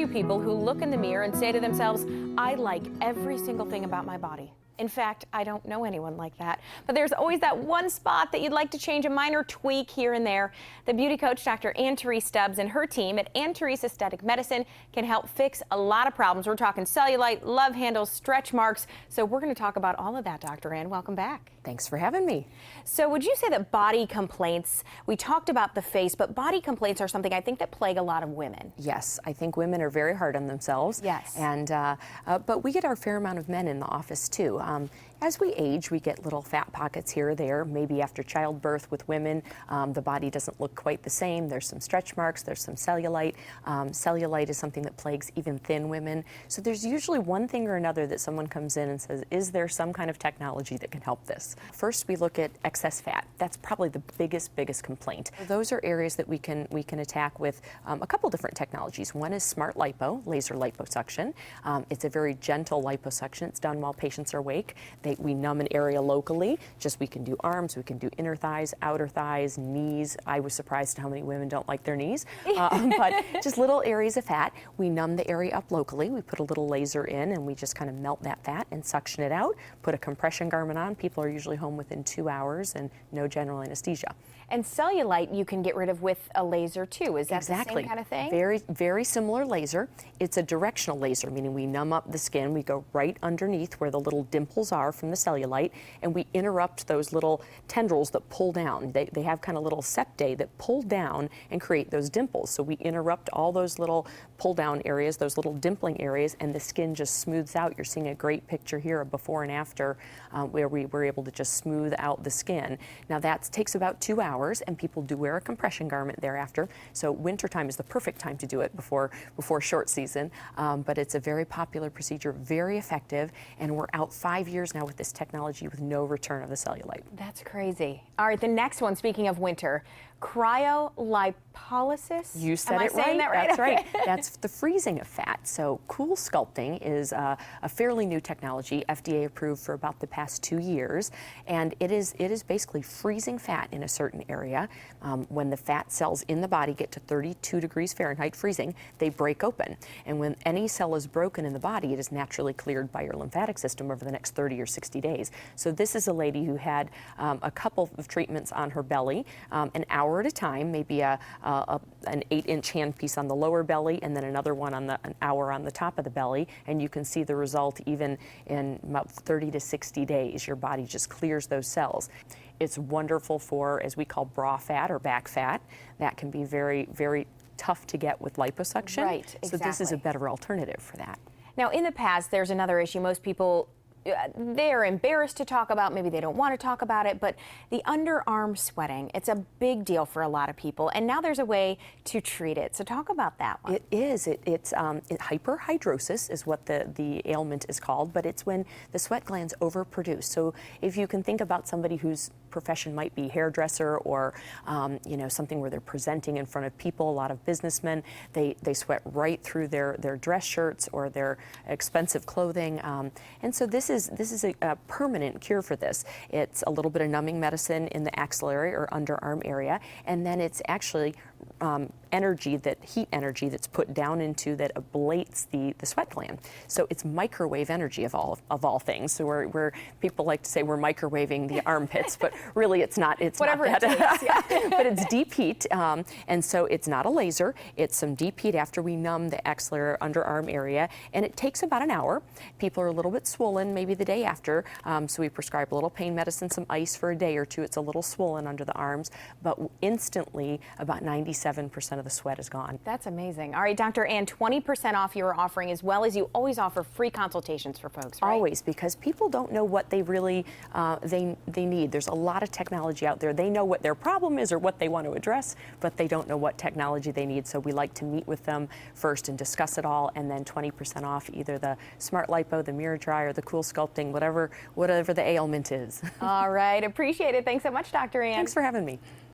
you people who look in the mirror and say to themselves, I like every single thing about my body? In fact, I don't know anyone like that. But there's always that one spot that you'd like to change, a minor tweak here and there. The beauty coach, Dr. Therese Stubbs, and her team at Therese Aesthetic Medicine can help fix a lot of problems. We're talking cellulite, love handles, stretch marks. So we're going to talk about all of that, Dr. Ann. Welcome back. Thanks for having me. So would you say that body complaints, we talked about the face, but body complaints are something I think that plague a lot of women? Yes, I think women are very hard on themselves. Yes. And, but we get our fair amount of men in the office too. As we age, we get little fat pockets here or there. Maybe after childbirth with women, the body doesn't look quite the same. There's some stretch marks, there's some cellulite. Cellulite is something that plagues even thin women. So there's usually one thing or another that someone comes in and says, is there some kind of technology that can help this? First, we look at excess fat. That's probably the biggest complaint. Those are areas that we can attack with a couple different technologies. One is smart lipo, laser liposuction. It's a very gentle liposuction. It's done while patients are awake. We numb an area locally. We can do arms, we can do inner thighs, outer thighs, knees. I was surprised how many women don't like their knees. But just little areas of fat. We numb the area up locally. We put a little laser in and we just kind of melt that fat and suction it out. Put a compression garment on. People are usually home within 2 hours and no general anesthesia. And cellulite you can get rid of with a laser too. Is that the same kind of thing? Very similar laser. It's a directional laser, meaning we numb up the skin. We go right underneath where the little dimples are from the cellulite, and we interrupt those little tendrils that pull down. They have kind of little septae that pull down and create those dimples. So we interrupt all those little pull down areas, those little dimpling areas, and the skin just smooths out. You're seeing a great picture here of before and after where we were able to just smooth out the skin. Now that takes about 2 hours. And people do wear a compression garment thereafter. So wintertime is the perfect time to do it before short season. But it's a very popular procedure, very effective, and we're out 5 years now with this technology with no return of the cellulite. That's crazy. All right, the next one, speaking of winter, cryolipolysis? You said it right. Am I saying that right? That's right. That's the freezing of fat. So CoolSculpting is a fairly new technology, FDA approved for about the past 2 years, and it is basically freezing fat in a certain area. When the fat cells in the body get to 32 degrees Fahrenheit freezing, they break open. And when any cell is broken in the body, it is naturally cleared by your lymphatic system over the next 30 or 60 days. So this is a lady who had a couple of treatments on her belly, an hour at a time, maybe an 8-inch handpiece on the lower belly and then another one on an hour on the top of the belly, and you can see the result even in about 30 to 60 days. Your body just clears those cells. It's wonderful for, as we call, bra fat or back fat. That can be very tough to get with liposuction. Right, exactly. So this is a better alternative for that. Now, in the past, there's another issue. Most people, they're embarrassed to talk about, maybe they don't want to talk about it, but the underarm sweating, it's a big deal for a lot of people, and now there's a way to treat it. So talk about that one. It is. It's hyperhidrosis is what the ailment is called, but it's when the sweat glands overproduce. So if you can think about somebody whose profession might be hairdresser or something where they're presenting in front of people, a lot of businessmen, they sweat right through their dress shirts or their expensive clothing, and so this is a permanent cure for this. It's a little bit of numbing medicine in the axillary or underarm area, and then it's actually heat energy that's put down into that ablates the sweat gland. So it's microwave energy of all things. So where people like to say we're microwaving the armpits, but really it's not. It's whatever not that. It takes, yeah. But it's deep heat, and so it's not a laser. It's some deep heat after we numb the axillary underarm area, and it takes about an hour. People are a little bit swollen maybe the day after, so we prescribe a little pain medicine, some ice for a day or two. It's a little swollen under the arms, but instantly about 97% of the sweat is gone. That's amazing. All right, Dr. Ann, 20% off you are offering, as well as you always offer free consultations for folks, right? Always, because people don't know what they really they need. There's a lot of technology out there. They know what their problem is or what they want to address, but they don't know what technology they need. So we like to meet with them first and discuss it all, and then 20% off either the Smart Lipo, the Mirror Dry, or the CoolSculpting, whatever the ailment is. All right, appreciate it. Thanks so much, Dr. Ann. Thanks for having me.